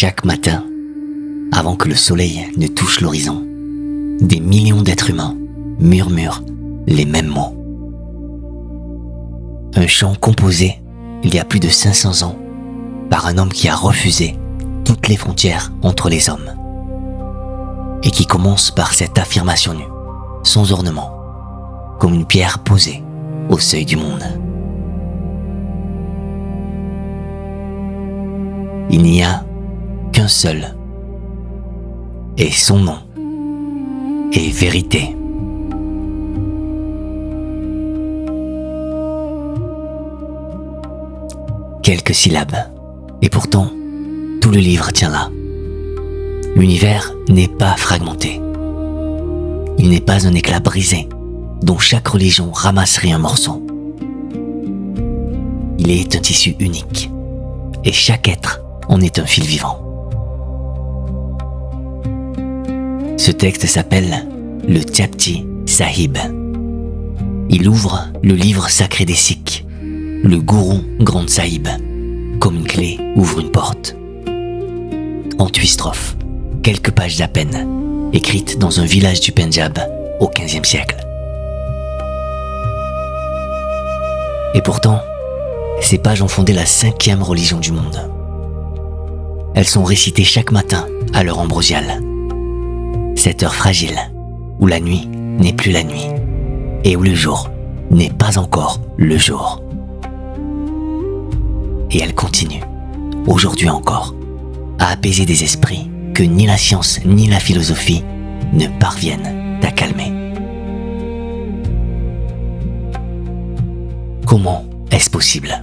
Chaque matin, avant que le soleil ne touche l'horizon, des millions d'êtres humains murmurent les mêmes mots. Un chant composé il y a plus de 500 ans par un homme qui a refusé toutes les frontières entre les hommes et qui commence par cette affirmation nue, sans ornement, comme une pierre posée au seuil du monde. Il n'y a qu'un seul, et son nom est vérité. Quelques syllabes, et pourtant, tout le livre tient là. L'univers n'est pas fragmenté. Il n'est pas un éclat brisé, dont chaque religion ramasserait un morceau. Il est un tissu unique, et chaque être en est un fil vivant. Ce texte s'appelle le Japji Sahib. Il ouvre le livre sacré des Sikhs, le Guru Granth Sahib, comme une clé ouvre une porte. 38 strophes, quelques pages à peine, écrites dans un village du Pendjab au XVe siècle. Et pourtant, ces pages ont fondé la 5e religion du monde. Elles sont récitées chaque matin à l'heure ambrosiale. Cette heure fragile, où la nuit n'est plus la nuit, et où le jour n'est pas encore le jour. Et elle continue, aujourd'hui encore, à apaiser des esprits que ni la science ni la philosophie ne parviennent à calmer. Comment est-ce possible ?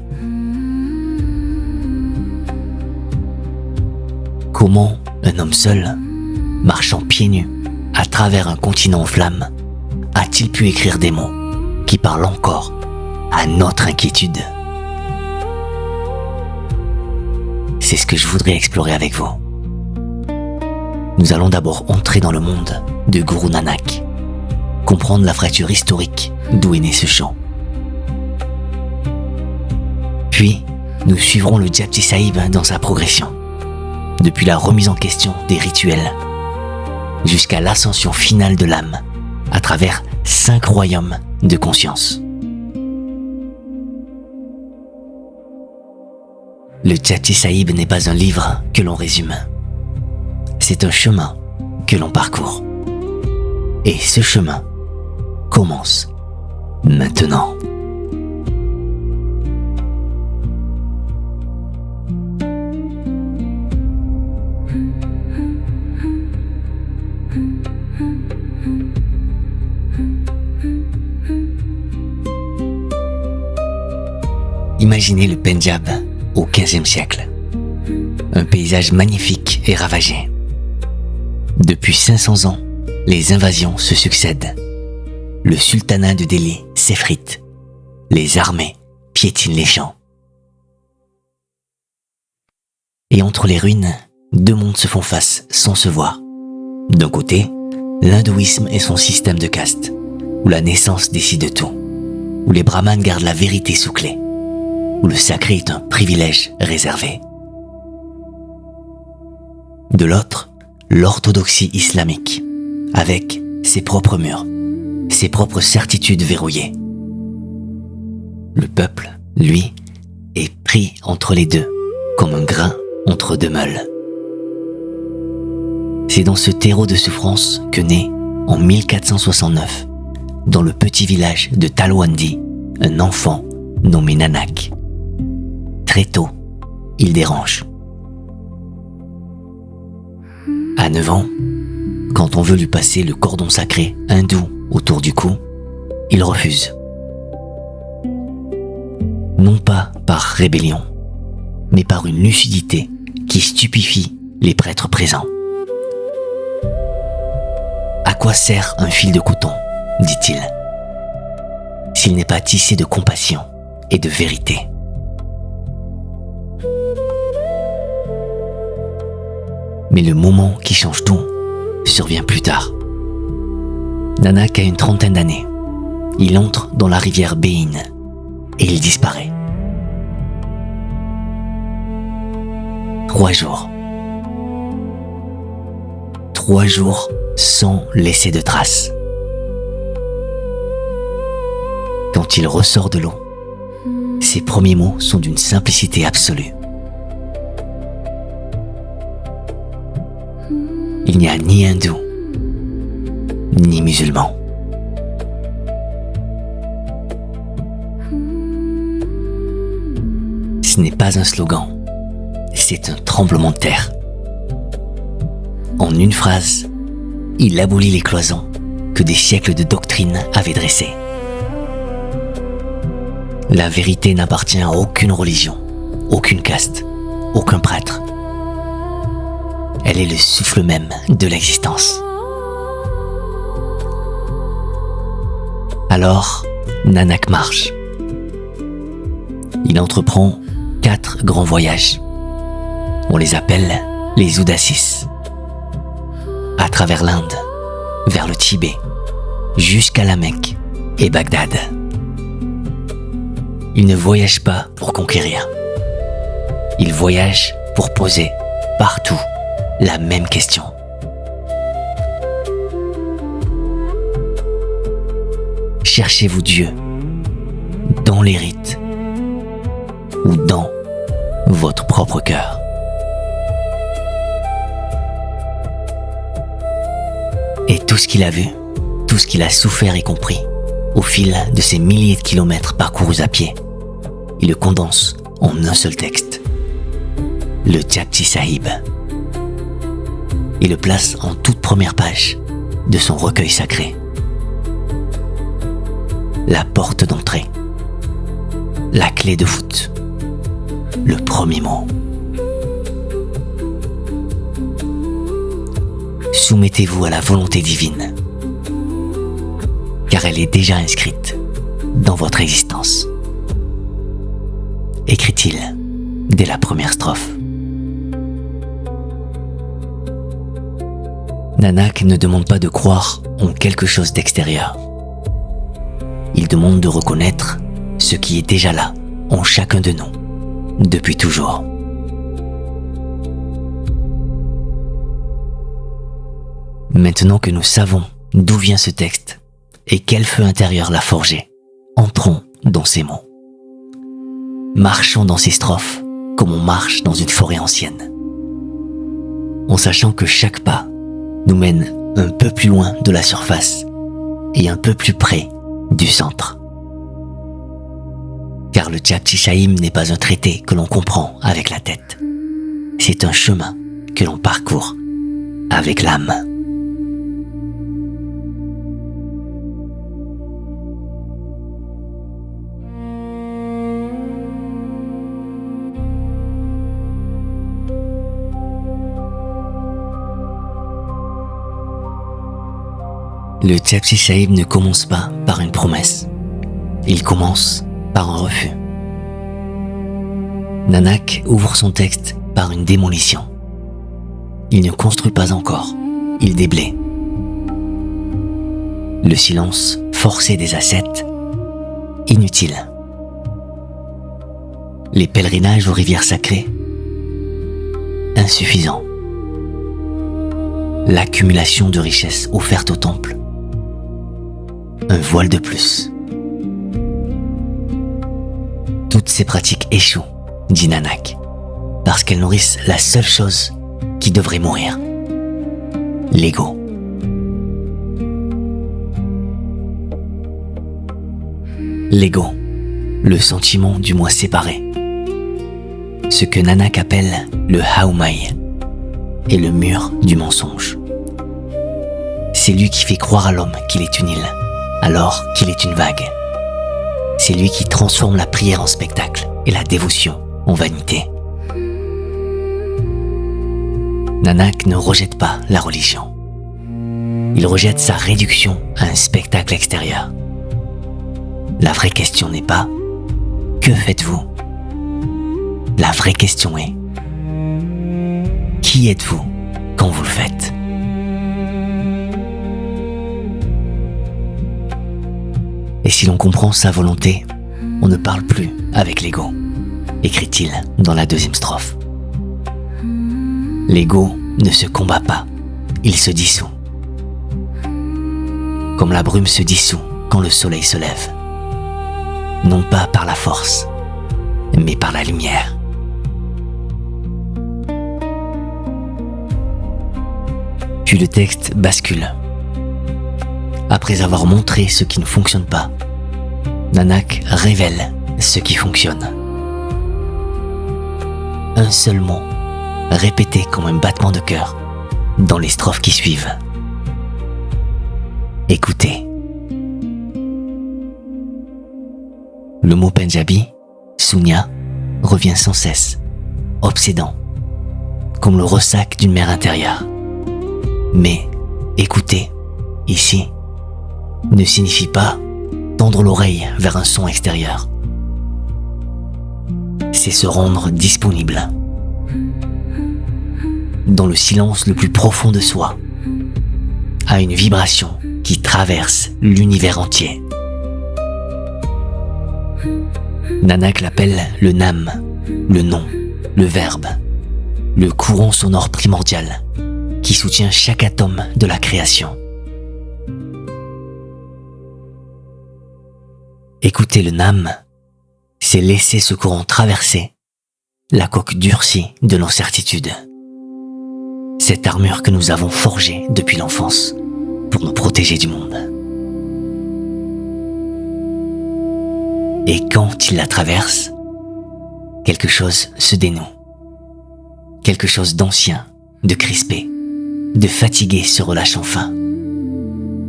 Comment un homme seul, marchant pieds nus à travers un continent en flammes, a-t-il pu écrire des mots qui parlent encore à notre inquiétude ? C'est ce que je voudrais explorer avec vous. Nous allons d'abord entrer dans le monde de Guru Nanak, comprendre la fracture historique d'où est né ce chant. Puis, nous suivrons le Japji Sahib dans sa progression, depuis la remise en question des rituels jusqu'à l'ascension finale de l'âme à travers 5 royaumes de conscience. Le Japji Sahib n'est pas un livre que l'on résume. C'est un chemin que l'on parcourt. Et ce chemin commence maintenant. Imaginez le Pendjab au XVe siècle. Un paysage magnifique et ravagé. Depuis 500 ans, les invasions se succèdent. Le sultanat de Delhi s'effrite. Les armées piétinent les champs. Et entre les ruines, 2 mondes se font face sans se voir. D'un côté, l'hindouisme et son système de caste, où la naissance décide de tout, où les brahmanes gardent la vérité sous clé, où le sacré est un privilège réservé. De l'autre, l'orthodoxie islamique, avec ses propres murs, ses propres certitudes verrouillées. Le peuple, lui, est pris entre les deux, comme un grain entre 2 meules. C'est dans ce terreau de souffrance que naît, en 1469, dans le petit village de Talwandi, un enfant nommé Nanak. Très tôt, il dérange. À 9 ans, quand on veut lui passer le cordon sacré hindou autour du cou, il refuse. Non pas par rébellion, mais par une lucidité qui stupéfie les prêtres présents. À quoi sert un fil de coton, dit-il, s'il n'est pas tissé de compassion et de vérité ? Mais le moment qui change tout survient plus tard. Nanak a une 30aine d'années. Il entre dans la rivière Bein et il disparaît. 3 jours, 3 jours sans laisser de traces. Quand il ressort de l'eau, ses premiers mots sont d'une simplicité absolue. Il n'y a ni hindou, ni musulman. Ce n'est pas un slogan, c'est un tremblement de terre. En une phrase, il abolit les cloisons que des siècles de doctrine avaient dressées. La vérité n'appartient à aucune religion, aucune caste, aucun prêtre. Elle est le souffle même de l'existence. Alors, Nanak marche. Il entreprend 4 grands voyages. On les appelle les Udasis. À travers l'Inde, vers le Tibet, jusqu'à la Mecque et Bagdad. Il ne voyage pas pour conquérir. Il voyage pour poser partout la même question. Cherchez-vous Dieu dans les rites ou dans votre propre cœur? Et tout ce qu'il a vu, tout ce qu'il a souffert et compris, au fil de ces milliers de kilomètres parcourus à pied, il le condense en un seul texte, le Japji Sahib. Il le place en toute première page de son recueil sacré. La porte d'entrée, la clé de voûte, le premier mot. Soumettez-vous à la volonté divine, car elle est déjà inscrite dans votre existence. Écrit-il dès la première strophe. Nanak ne demande pas de croire en quelque chose d'extérieur. Il demande de reconnaître ce qui est déjà là en chacun de nous, depuis toujours. Maintenant que nous savons d'où vient ce texte et quel feu intérieur l'a forgé, entrons dans ces mots. Marchons dans ces strophes comme on marche dans une forêt ancienne, en sachant que chaque pas nous mène un peu plus loin de la surface et un peu plus près du centre. Car le Japji Sahib n'est pas un traité que l'on comprend avec la tête. C'est un chemin que l'on parcourt avec l'âme. Le Japji Sahib ne commence pas par une promesse. Il commence par un refus. Nanak ouvre son texte par une démolition. Il ne construit pas encore, il déblaye. Le silence forcé des ascètes, inutile. Les pèlerinages aux rivières sacrées, insuffisant. L'accumulation de richesses offertes au temple, un voile de plus. Toutes ces pratiques échouent, dit Nanak, parce qu'elles nourrissent la seule chose qui devrait mourir, l'ego. L'ego, le sentiment du moi séparé. Ce que Nanak appelle le haumai et le mur du mensonge. C'est lui qui fait croire à l'homme qu'il est une île, alors qu'il est une vague. C'est lui qui transforme la prière en spectacle et la dévotion en vanité. Nanak ne rejette pas la religion. Il rejette sa réduction à un spectacle extérieur. La vraie question n'est pas « Que faites-vous » La vraie question est « Qui êtes-vous quand vous le faites ?» Et si l'on comprend sa volonté, on ne parle plus avec l'ego, écrit-il dans la 2e strophe. L'ego ne se combat pas, il se dissout. Comme la brume se dissout quand le soleil se lève. Non pas par la force, mais par la lumière. Puis le texte bascule. Après avoir montré ce qui ne fonctionne pas, Nanak révèle ce qui fonctionne. Un seul mot, répété comme un battement de cœur, dans les strophes qui suivent. Écoutez. Le mot Punjabi, Sunya, revient sans cesse, obsédant, comme le ressac d'une mer intérieure. Mais écouter, ici, ne signifie pas tendre l'oreille vers un son extérieur. C'est se rendre disponible. Dans le silence le plus profond de soi, à une vibration qui traverse l'univers entier. Nanak l'appelle le Nam, le nom, le verbe, le courant sonore primordial qui soutient chaque atome de la création. Écouter le Nam, c'est laisser ce courant traverser la coque durcie de nos certitudes. Cette armure que nous avons forgée depuis l'enfance pour nous protéger du monde. Et quand il la traverse, quelque chose se dénoue. Quelque chose d'ancien, de crispé, de fatigué se relâche enfin.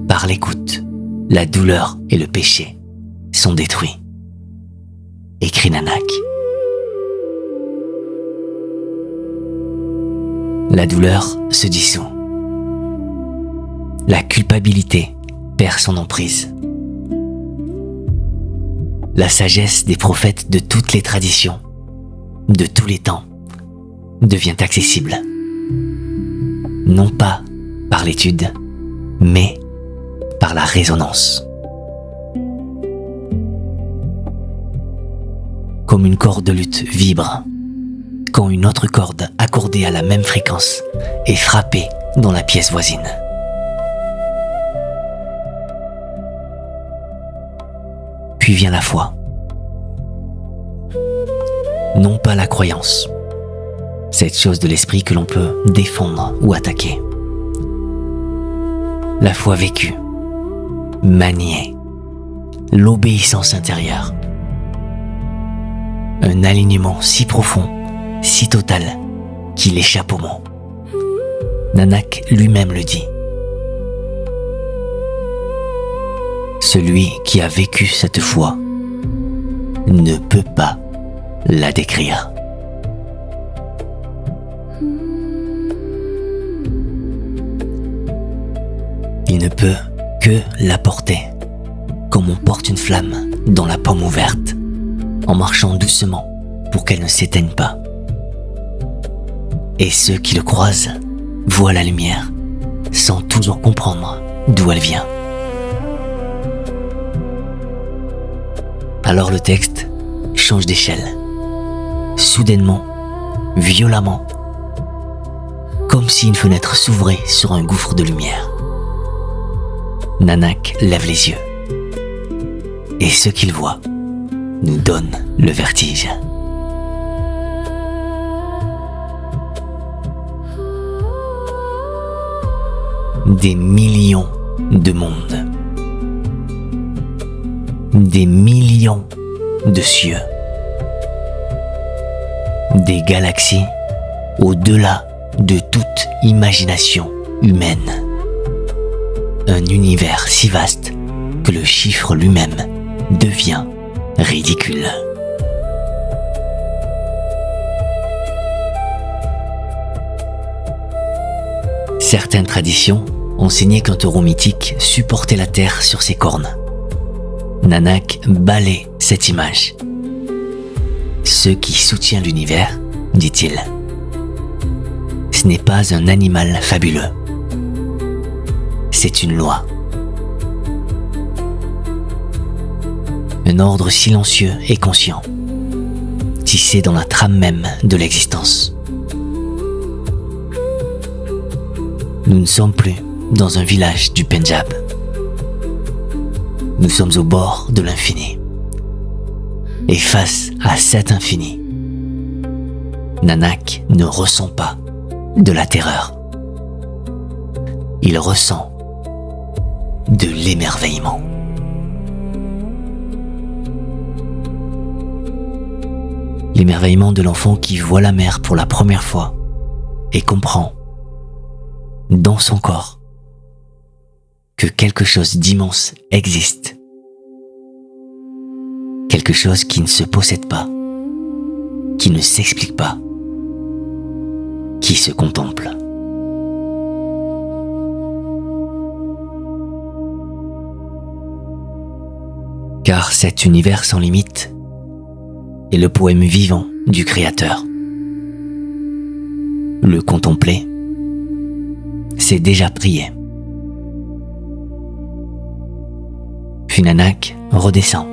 Par l'écoute, la douleur et le péché sont détruits. Écrit Nanak. La douleur se dissout. La culpabilité perd son emprise. La sagesse des prophètes de toutes les traditions, de tous les temps, devient accessible. Non pas par l'étude, mais par la résonance. Comme une corde de luth vibre, quand une autre corde accordée à la même fréquence est frappée dans la pièce voisine. Puis vient la foi. Non pas la croyance, cette chose de l'esprit que l'on peut défendre ou attaquer. La foi vécue, maniée, l'obéissance intérieure. Un alignement si profond, si total, qu'il échappe au mot. Nanak lui-même le dit. Celui qui a vécu cette foi ne peut pas la décrire. Il ne peut que la porter, comme on porte une flamme dans la paume ouverte, en marchant doucement pour qu'elle ne s'éteigne pas. Et ceux qui le croisent voient la lumière, sans toujours comprendre d'où elle vient. Alors le texte change d'échelle, soudainement, violemment, comme si une fenêtre s'ouvrait sur un gouffre de lumière. Nanak lève les yeux, et ce qu'il voit nous donne le vertige. Des millions de mondes, des millions de cieux, des galaxies au-delà de toute imagination humaine. Un univers si vaste que le chiffre lui-même devient ridicule. Certaines traditions enseignaient qu'un taureau mythique supportait la terre sur ses cornes. Nanak balaie cette image. Ce qui soutient l'univers, dit-il, ce n'est pas un animal fabuleux. C'est une loi. Un ordre silencieux et conscient, tissé dans la trame même de l'existence. Nous ne sommes plus dans un village du Pendjab. Nous sommes au bord de l'infini. Et face à cet infini, Nanak ne ressent pas de la terreur. Il ressent de l'émerveillement. L'émerveillement de l'enfant qui voit la mer pour la première fois et comprend, dans son corps, que quelque chose d'immense existe. Quelque chose qui ne se possède pas, qui ne s'explique pas, qui se contemple. Car cet univers sans limite est le poème vivant du Créateur. Le contempler, c'est déjà prier. Puis Nanak redescend.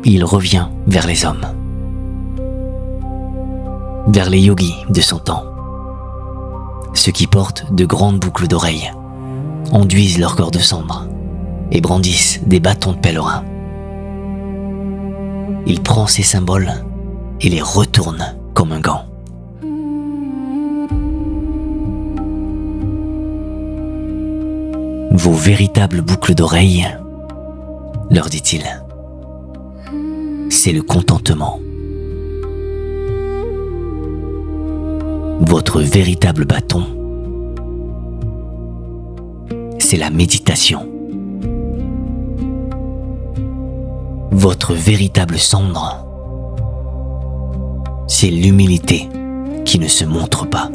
Il revient vers les hommes, vers les yogis de son temps, ceux qui portent de grandes boucles d'oreilles, enduisent leur corps de cendre et brandissent des bâtons de pèlerin. Il prend ces symboles et les retourne comme un gant. Vos véritables boucles d'oreilles, leur dit-il, c'est le contentement. Votre véritable bâton, c'est la méditation. Votre véritable cendre, c'est l'humilité qui ne se montre pas.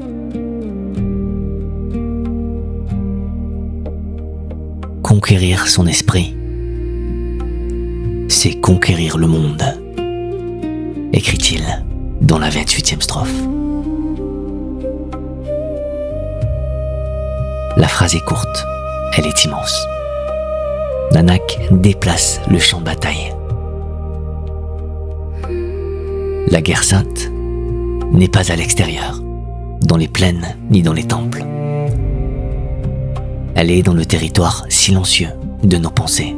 Conquérir son esprit, c'est conquérir le monde, écrit-il dans la 28e strophe. La phrase est courte, elle est immense. Nanak déplace le champ de bataille. La guerre sainte n'est pas à l'extérieur, dans les plaines ni dans les temples. Elle est dans le territoire silencieux de nos pensées,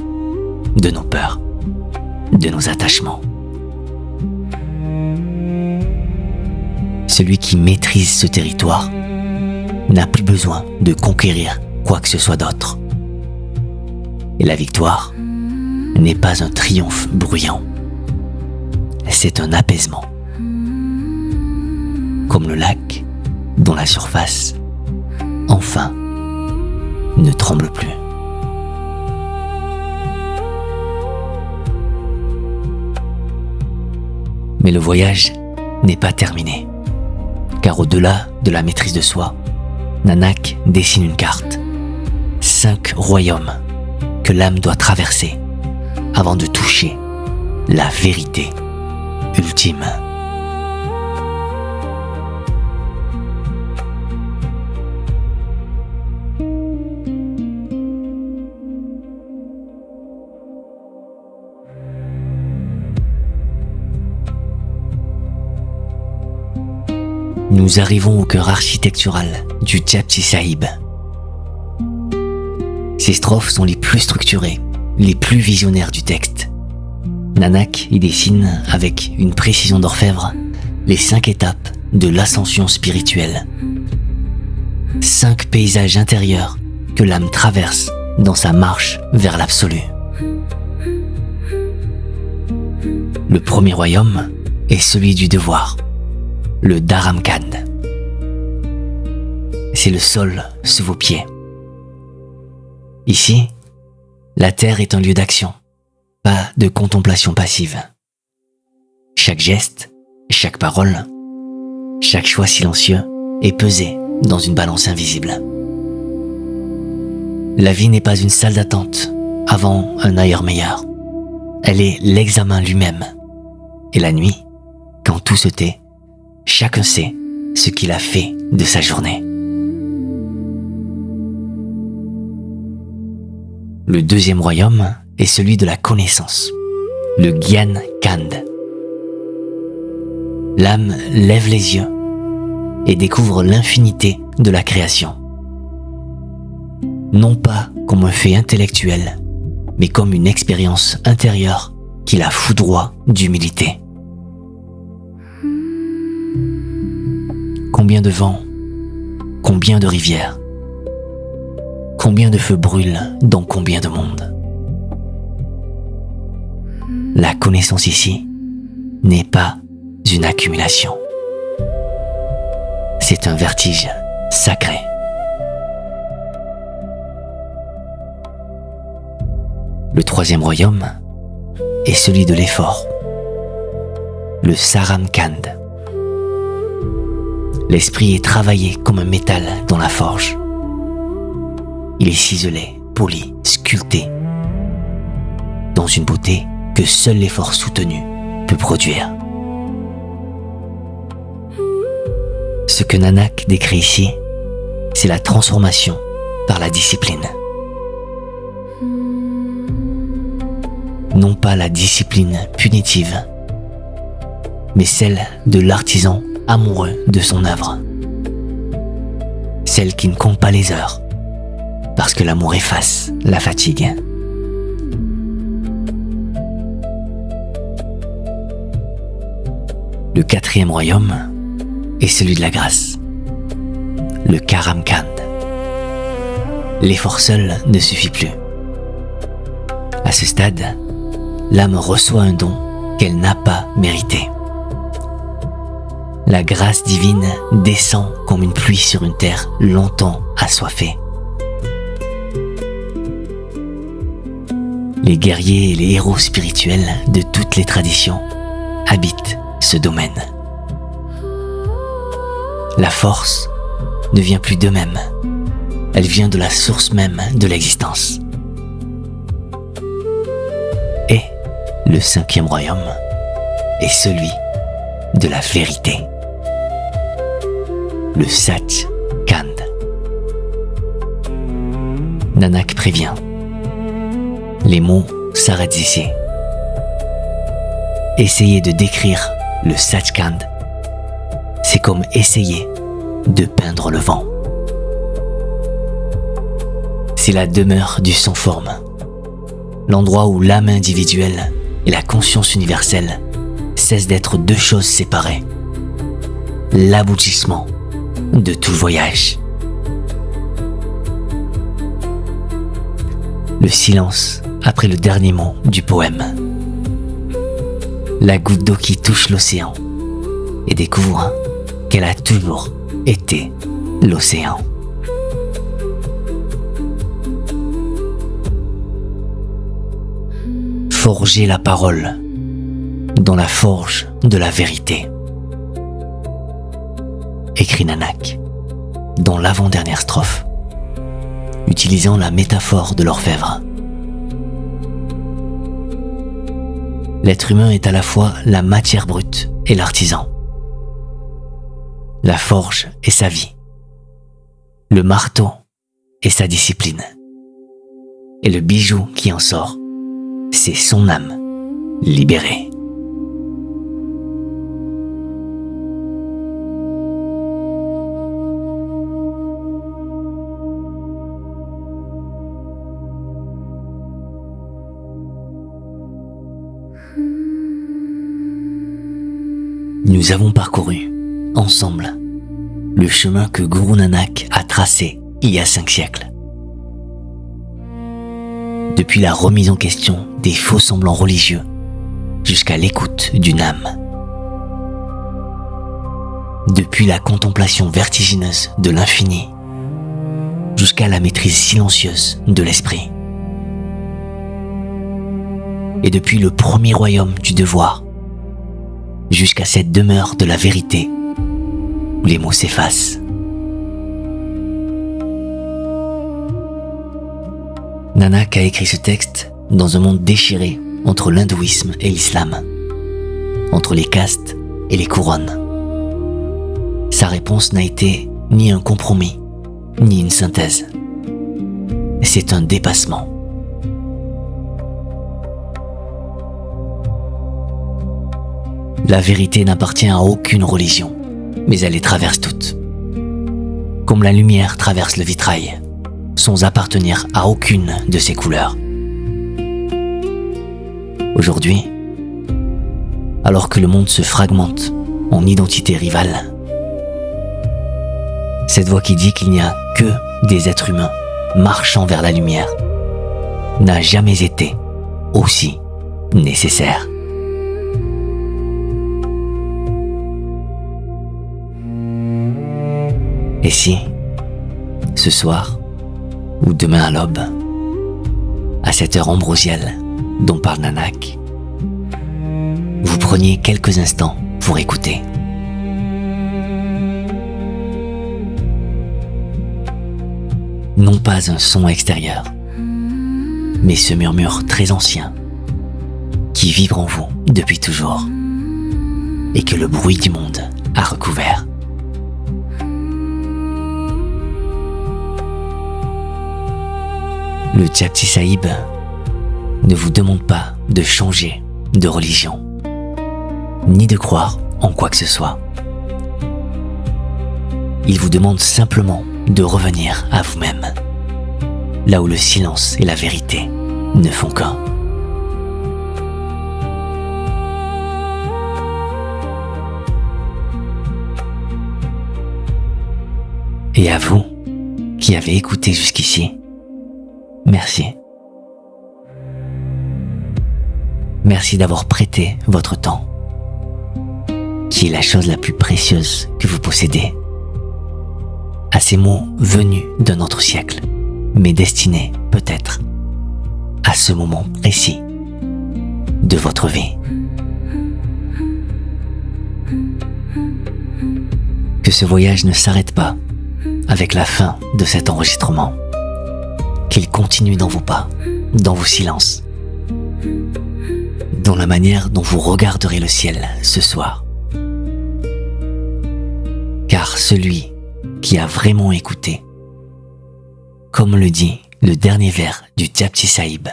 de nos peurs, de nos attachements. Celui qui maîtrise ce territoire n'a plus besoin de conquérir quoi que ce soit d'autre. Et la victoire n'est pas un triomphe bruyant, c'est un apaisement. Comme le lac dont la surface, enfin, ne tremble plus. Mais le voyage n'est pas terminé, car au-delà de la maîtrise de soi, Nanak dessine une carte. 5 royaumes que l'âme doit traverser avant de toucher la vérité ultime. Nous arrivons au cœur architectural du Japji Sahib. Ces strophes sont les plus structurées, les plus visionnaires du texte. Nanak y dessine avec une précision d'orfèvre les 5 étapes de l'ascension spirituelle. 5 paysages intérieurs que l'âme traverse dans sa marche vers l'absolu. Le premier royaume est celui du devoir, le Dharamkand. C'est le sol sous vos pieds. Ici, la terre est un lieu d'action, pas de contemplation passive. Chaque geste, chaque parole, chaque choix silencieux est pesé dans une balance invisible. La vie n'est pas une salle d'attente avant un ailleurs meilleur. Elle est l'examen lui-même. Et la nuit, quand tout se tait, chacun sait ce qu'il a fait de sa journée. Le deuxième royaume est celui de la connaissance, le Gyan Kand. L'âme lève les yeux et découvre l'infinité de la création. non pas comme un fait intellectuel, mais comme une expérience intérieure qui la foudroie d'humilité. Combien de vents, combien de rivières, combien de feux brûlent dans combien de mondes. La connaissance ici n'est pas une accumulation. C'est un vertige sacré. Le troisième royaume est celui de l'effort, le Saramkand. L'esprit est travaillé comme un métal dans la forge. Il est ciselé, poli, sculpté, dans une beauté que seul l'effort soutenu peut produire. Ce que Nanak décrit ici, c'est la transformation par la discipline. Non pas la discipline punitive, mais celle de l'artisan amoureux de son œuvre. Celle qui ne compte pas les heures, parce que l'amour efface la fatigue. Le quatrième royaume est celui de la grâce, le Karamkand. L'effort seul ne suffit plus. À ce stade, l'âme reçoit un don qu'elle n'a pas mérité. La grâce divine descend comme une pluie sur une terre longtemps assoiffée. Les guerriers et les héros spirituels de toutes les traditions habitent ce domaine. La force ne vient plus d'eux-mêmes, elle vient de la source même de l'existence. Et le cinquième royaume est celui de la vérité, le Sach-Khand. Nanak prévient, les mots s'arrêtent ici. Essayer de décrire le Sach-Khand, c'est comme essayer de peindre le vent. C'est la demeure du sans-forme, l'endroit où l'âme individuelle et la conscience universelle cessent d'être deux choses séparées, l'aboutissement de tout voyage. Le silence après le dernier mot du poème. La goutte d'eau qui touche l'océan et découvre qu'elle a toujours été l'océan. Forger la parole dans la forge de la vérité. Écrit Nanak dans l'avant-dernière strophe, utilisant la métaphore de l'orfèvre. L'être humain est à la fois la matière brute et l'artisan. La forge est sa vie. Le marteau est sa discipline. Et le bijou qui en sort, c'est son âme libérée. Nous avons parcouru, ensemble, le chemin que Guru Nanak a tracé il y a 5 siècles. Depuis la remise en question des faux semblants religieux jusqu'à l'écoute d'une âme. Depuis la contemplation vertigineuse de l'infini jusqu'à la maîtrise silencieuse de l'esprit. Et depuis le premier royaume du devoir jusqu'à cette demeure de la vérité où les mots s'effacent. Nanak a écrit ce texte dans un monde déchiré entre l'hindouisme et l'islam, entre les castes et les couronnes. Sa réponse n'a été ni un compromis, ni une synthèse. C'est un dépassement. La vérité n'appartient à aucune religion, mais elle les traverse toutes. Comme la lumière traverse le vitrail, sans appartenir à aucune de ces couleurs. Aujourd'hui, alors que le monde se fragmente en identités rivales, cette voix qui dit qu'il n'y a que des êtres humains marchant vers la lumière n'a jamais été aussi nécessaire. Et si, ce soir, ou demain à l'aube, à cette heure ambrosiale dont parle Nanak, vous preniez quelques instants pour écouter. Non pas un son extérieur, mais ce murmure très ancien qui vibre en vous depuis toujours et que le bruit du monde a recouvert. Le Japji Sahib ne vous demande pas de changer de religion, ni de croire en quoi que ce soit. Il vous demande simplement de revenir à vous-même, là où le silence et la vérité ne font qu'un. Et à vous qui avez écouté jusqu'ici, merci. Merci d'avoir prêté votre temps, qui est la chose la plus précieuse que vous possédez, à ces mots venus d'un autre siècle, mais destinés peut-être à ce moment précis de votre vie. Que ce voyage ne s'arrête pas avec la fin de cet enregistrement, qu'il continue dans vos pas, dans vos silences, dans la manière dont vous regarderez le ciel ce soir. Car celui qui a vraiment écouté, comme le dit le dernier vers du Japji Sahib,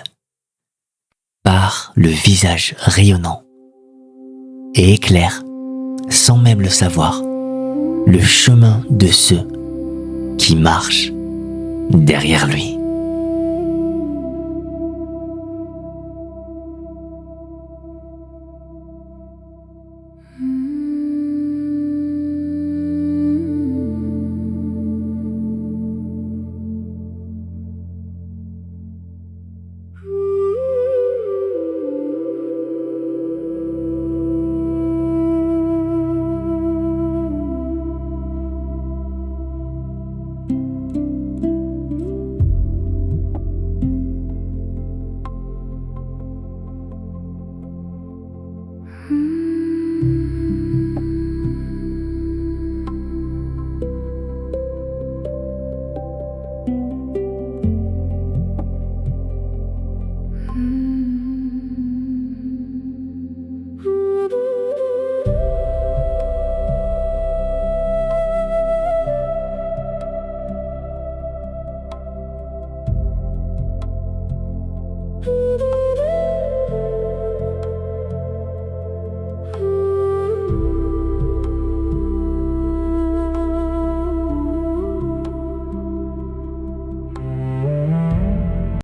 part le visage rayonnant et éclaire, sans même le savoir, le chemin de ceux qui marchent derrière lui.